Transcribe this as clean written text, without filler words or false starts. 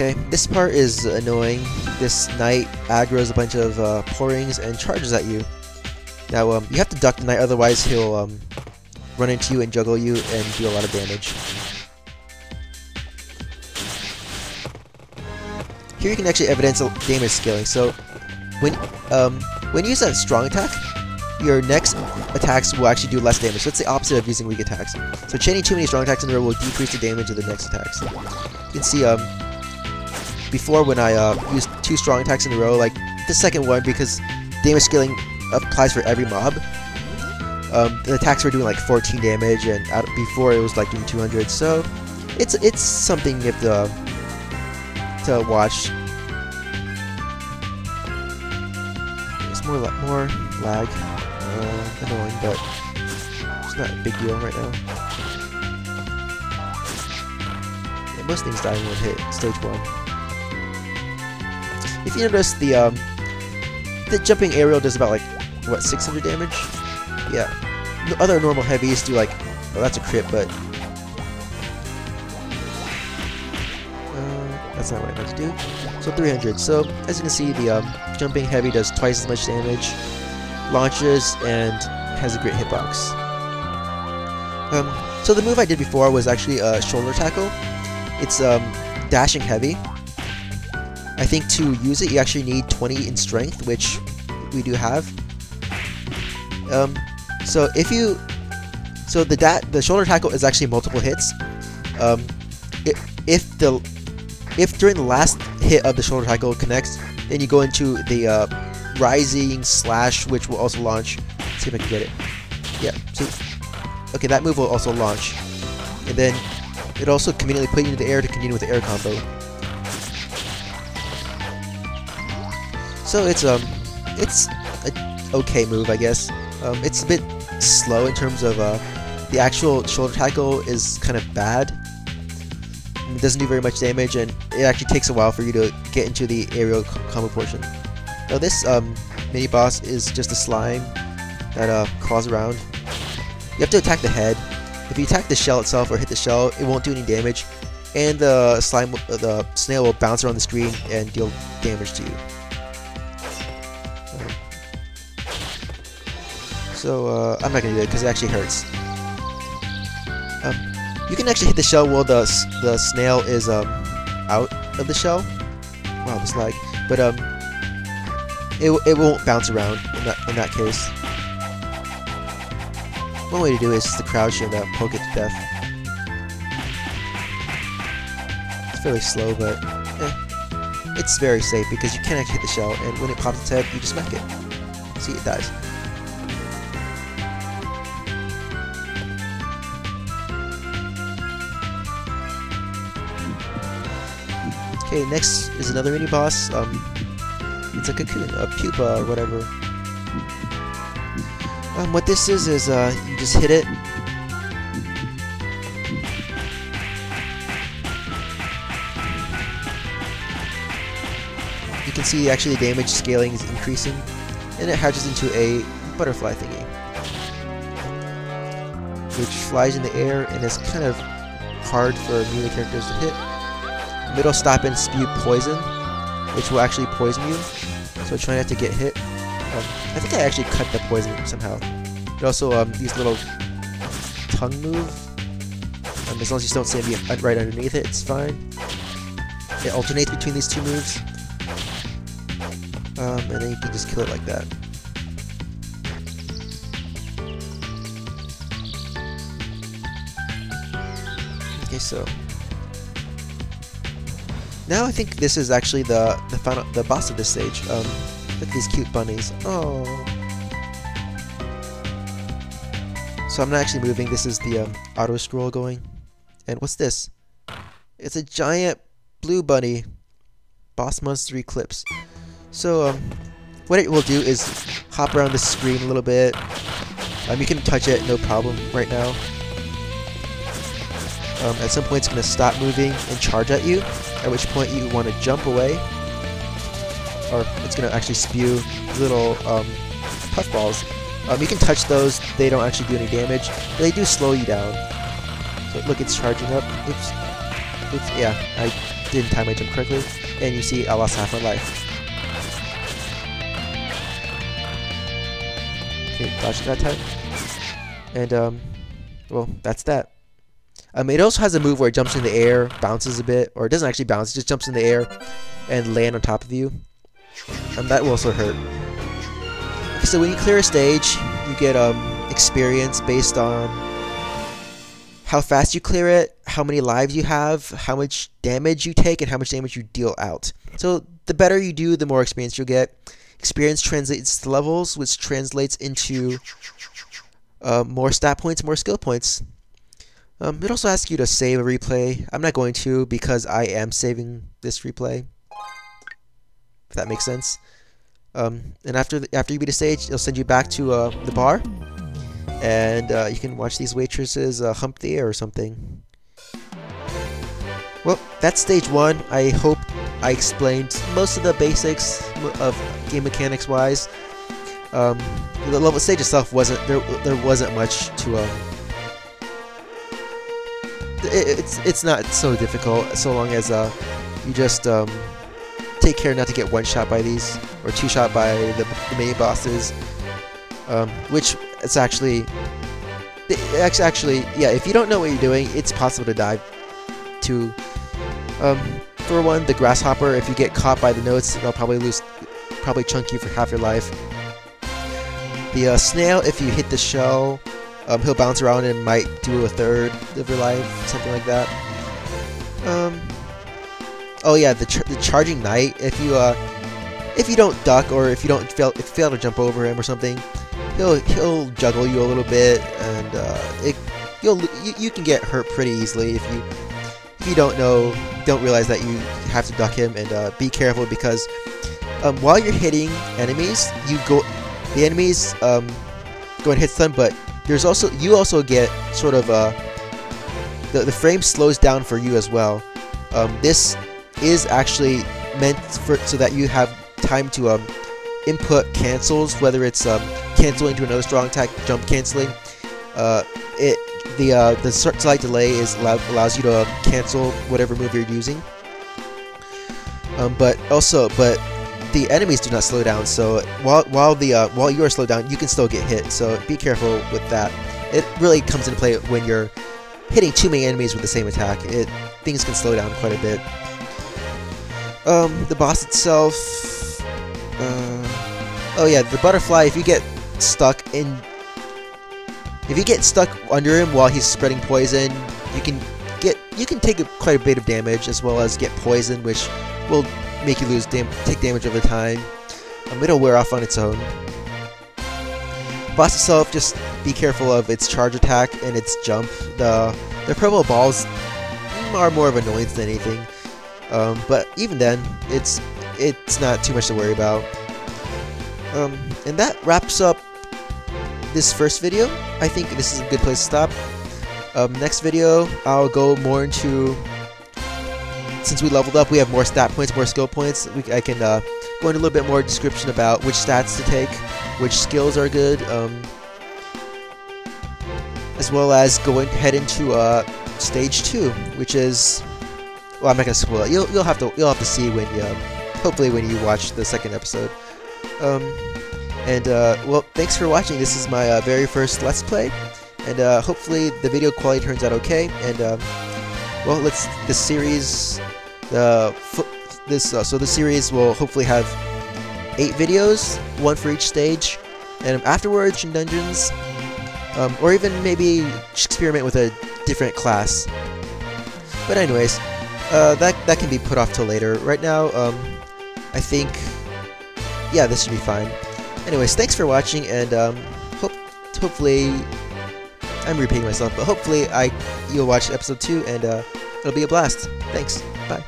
Okay, this part is annoying. This knight aggroes a bunch of pourings and charges at you. Now, you have to duck the knight, otherwise he'll run into you and juggle you and do a lot of damage. Here you can actually evidence damage scaling. So, when you use a strong attack, your next attacks will actually do less damage. So it's the opposite of using weak attacks. So chaining too many strong attacks in a row will decrease the damage of the next attacks. You can see, before when I used 2 strong attacks in a row, like the second one, because damage scaling applies for every mob, the attacks were doing like 14 damage, and before it was like doing 200. So it's something you have to watch. There's more lag. Annoying, but it's not a big deal right now. Yeah, most things die in one hit, stage 1. If you notice, the jumping aerial does about like, what, 600 damage? Yeah. Other normal heavies do like, well, that's a crit, but that's not what I meant to do. So 300. So as you can see, the jumping heavy does twice as much damage, launches, and has a great hitbox. So the move I did before was actually a shoulder tackle. It's dashing heavy. I think to use it you actually need 20 in strength, which we do have. So the shoulder tackle is actually multiple hits. If during the last hit of the shoulder tackle connects, then you go into the rising slash, which will also launch. Let's see if I can get it. Yeah, see? Okay, that move will also launch. And then it also conveniently put you into the air to continue with the air combo. So it's an okay move, I guess. It's a bit slow in terms of the actual shoulder tackle is kind of bad. It doesn't do very much damage, and it actually takes a while for you to get into the aerial combo portion. Now this mini boss is just a slime that crawls around. You have to attack the head. If you attack the shell itself or hit the shell, it won't do any damage, and the snail will bounce around the screen and deal damage to you. I'm not gonna do it because it actually hurts. You can actually hit the shell while the snail is out of the shell. Wow, this lag. But it won't bounce around in that case. One way to do it is just to crouch and poke it to death. It's fairly slow, but it's very safe because you can't actually hit the shell, and when it pops its head, you just smack it. See, it dies. Okay, next is another mini boss. It's a cocoon, a pupa, or whatever. What this is you just hit it. You can see actually the damage scaling is increasing, and it hatches into a butterfly thingy, which flies in the air and is kind of hard for melee characters to hit. It'll stop and spew poison, which will actually poison you, so try not to get hit. I think I actually cut the poison somehow. But also, these little tongue move, as long as you don't stand right underneath it, it's fine. It alternates between these two moves, and then you can just kill it like that. Okay, so now I think this is actually the boss of this stage. Look at these cute bunnies. Oh. So I'm not actually moving. This is the auto scroll going. And what's this? It's a giant blue bunny. Boss monster eclipse. So what it will do is hop around the screen a little bit. You can touch it, no problem right now. At some point it's going to stop moving and charge at you, at which point you want to jump away, or it's going to actually spew little puffballs. You can touch those, they don't actually do any damage, but they do slow you down. So look, it's charging up. Oops. Oops, yeah, I didn't time my jump correctly, and you see I lost half my life. Okay, dodged that time. And well, that's that. It also has a move where it jumps in the air, bounces a bit, or it doesn't actually bounce, it just jumps in the air and land on top of you. That will also hurt. Okay, so when you clear a stage, you get experience based on how fast you clear it, how many lives you have, how much damage you take, and how much damage you deal out. So the better you do, the more experience you'll get. Experience translates to levels, which translates into more stat points, more skill points. It also asks you to save a replay. I'm not going to because I am saving this replay, if that makes sense. And after you beat a stage, it'll send you back to the bar, and you can watch these waitresses hump the air or something. Well, that's stage 1. I hope I explained most of the basics of game mechanics wise. The level stage itself wasn't there wasn't much to it's not so difficult so long as you just take care not to get one shot by these or two shot by the mini bosses, which it's actually yeah, if you don't know what you're doing, it's possible to die to. For one, the grasshopper, if you get caught by the notes, they'll probably chunk you for half your life. The snail, if you hit the shell, he'll bounce around and might do a third of your life, something like that. Oh yeah, the charging knight, if you don't duck or if you fail to jump over him or something, he'll juggle you a little bit, and you can get hurt pretty easily if you don't realize that you have to duck him. And be careful because while you're hitting enemies, the enemies go and hit them, but you also get sort of the frame slows down for you as well. This is actually meant so that you have time to input cancels, whether it's canceling to another strong attack, jump canceling. The slight delay allows you to cancel whatever move you're using. But the enemies do not slow down, so while you are slowed down, you can still get hit. So be careful with that. It really comes into play when you're hitting too many enemies with the same attack. Things can slow down quite a bit. The boss itself. Oh yeah, the butterfly. If you get stuck under him while he's spreading poison, you can take quite a bit of damage, as well as get poison, which will make you take damage over time. It'll wear off on its own. Boss itself, just be careful of its charge attack and its jump. The purple balls are more of an annoyance than anything, but even then, it's not too much to worry about. And that wraps up this first video. I think this is a good place to stop. Next video, I'll go more into, since we leveled up, we have more stat points, more skill points. I can go into a little bit more description about which stats to take, which skills are good, as well as head into stage 2, which is, well, I'm not gonna spoil it. You'll have to see when hopefully when you watch the second episode. Well, thanks for watching. This is my very first Let's Play, and hopefully the video quality turns out okay. And well, this series will hopefully have 8 videos, 1 for each stage, and afterwards in dungeons, or even maybe experiment with a different class. But anyways, that can be put off till later. Right now, I think, yeah, this should be fine. Anyways, thanks for watching, and hopefully, I'm repeating myself, but hopefully you'll watch episode 2, and it'll be a blast. Thanks. Bye.